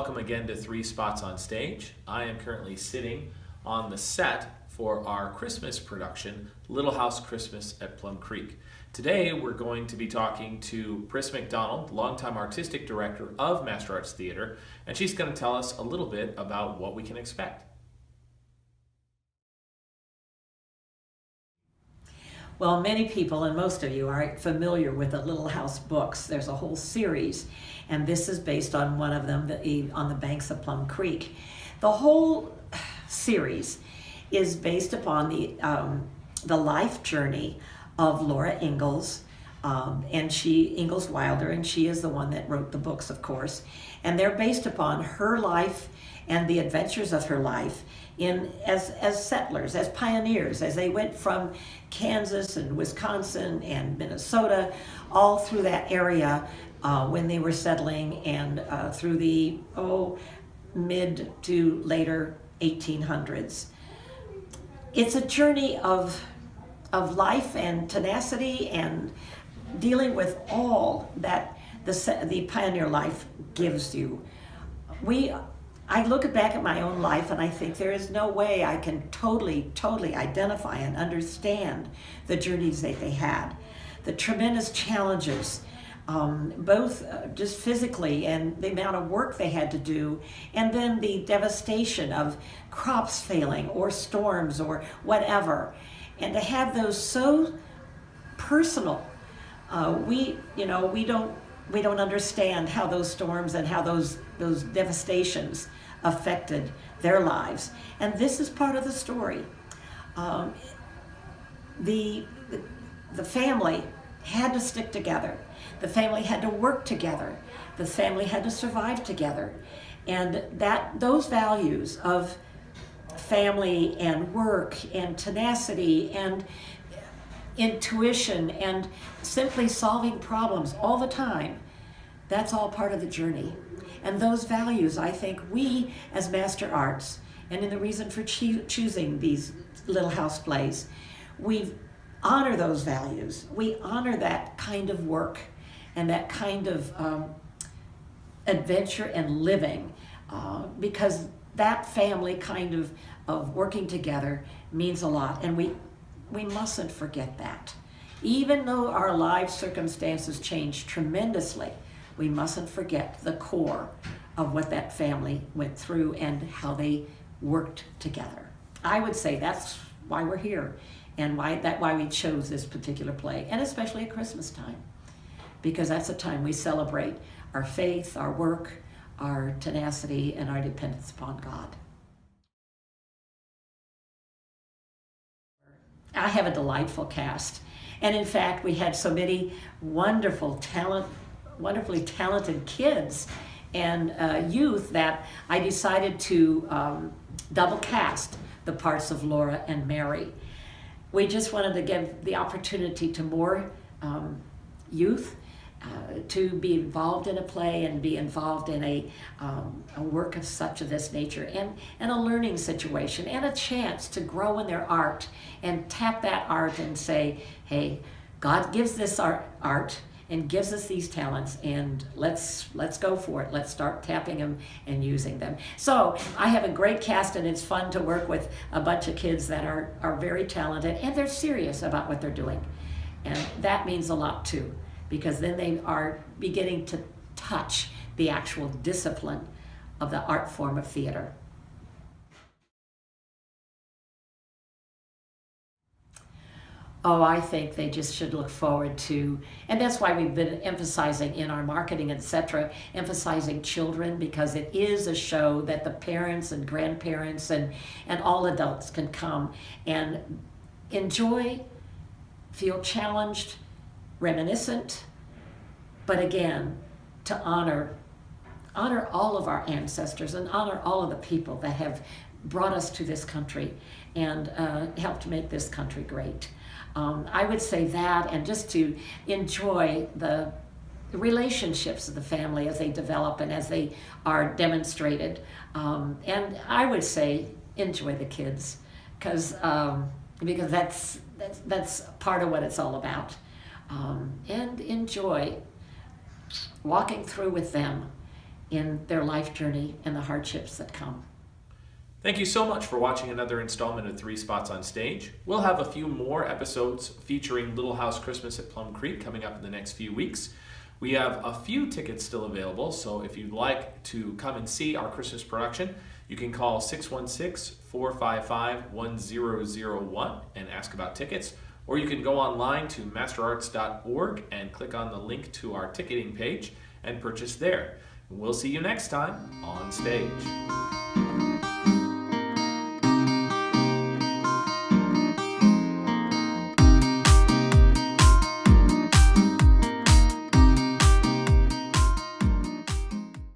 welcome again to Three Spots on Stage. I am currently sitting on the set for our Christmas production, Little House Christmas at Plum Creek. Today we're going to be talking to Pris McDonald, longtime artistic director of Master Arts Theatre, and she's going to tell us a little bit about what we can expect. Well, many people, and most of you, are familiar with the Little House books. There's a whole series, and this is based on one of them, on the banks of Plum Creek. The whole series is based upon the life journey of Laura Ingalls, Ingalls Wilder, and she is the one that wrote the books, of course. And they're based upon her life and the adventures of her life as settlers, as pioneers, as they went from Kansas and Wisconsin and Minnesota, all through that area when they were settling, and through the mid to later 1800s. It's a journey of life and tenacity and dealing with all that the pioneer life gives you. I look back at my own life and I think there is no way I can totally identify and understand the journeys that they had. The tremendous challenges, both just physically and the amount of work they had to do, and then the devastation of crops failing or storms or whatever. And to have those so personal, we don't understand how those storms and how those devastations affected their lives. And this is part of the story. The family had to stick together. The family had to work together. The family had to survive together. And those values of family and work and tenacity and intuition and simply solving problems all the time, that's all part of the journey. And those values, I think we as Master Arts, and in the reason for choosing these Little House plays, we honor those values. We honor that kind of work and that kind of adventure and living, because that family kind of working together means a lot, and we mustn't forget that. Even though our life circumstances change tremendously, we mustn't forget the core of what that family went through and how they worked together. I would say that's why we're here, and why we chose this particular play, and especially at Christmas time, because that's a time we celebrate our faith, our work, our tenacity, and our dependence upon God. I have a delightful cast, and in fact we had so many wonderfully talented kids and youth that I decided to double cast the parts of Laura and Mary. We just wanted to give the opportunity to more youth to be involved in a play and be involved in a work of such of this nature, and a learning situation and a chance to grow in their art and tap that art and say, hey, God gives this art and gives us these talents, and let's go for it. Let's start tapping them and using them. So I have a great cast, and it's fun to work with a bunch of kids that are very talented, and they're serious about what they're doing. And that means a lot too, because then they are beginning to touch the actual discipline of the art form of theater. I think they just should look forward to, and that's why we've been emphasizing in our marketing, etc., emphasizing children, because it is a show that the parents and grandparents and all adults can come and enjoy, feel challenged, reminiscent, but again, to honor all of our ancestors and honor all of the people that have brought us to this country and helped make this country great. I would say that, and just to enjoy the relationships of the family as they develop and as they are demonstrated. And I would say enjoy the kids, because that's part of what it's all about. And enjoy walking through with them in their life journey and the hardships that come. Thank you so much for watching another installment of 3 Spots on Stage. We'll have a few more episodes featuring Little House Christmas at Plum Creek coming up in the next few weeks. We have a few tickets still available, so if you'd like to come and see our Christmas production, you can call 616-455-1001 and ask about tickets, or you can go online to masterarts.org and click on the link to our ticketing page and purchase there. We'll see you next time on stage.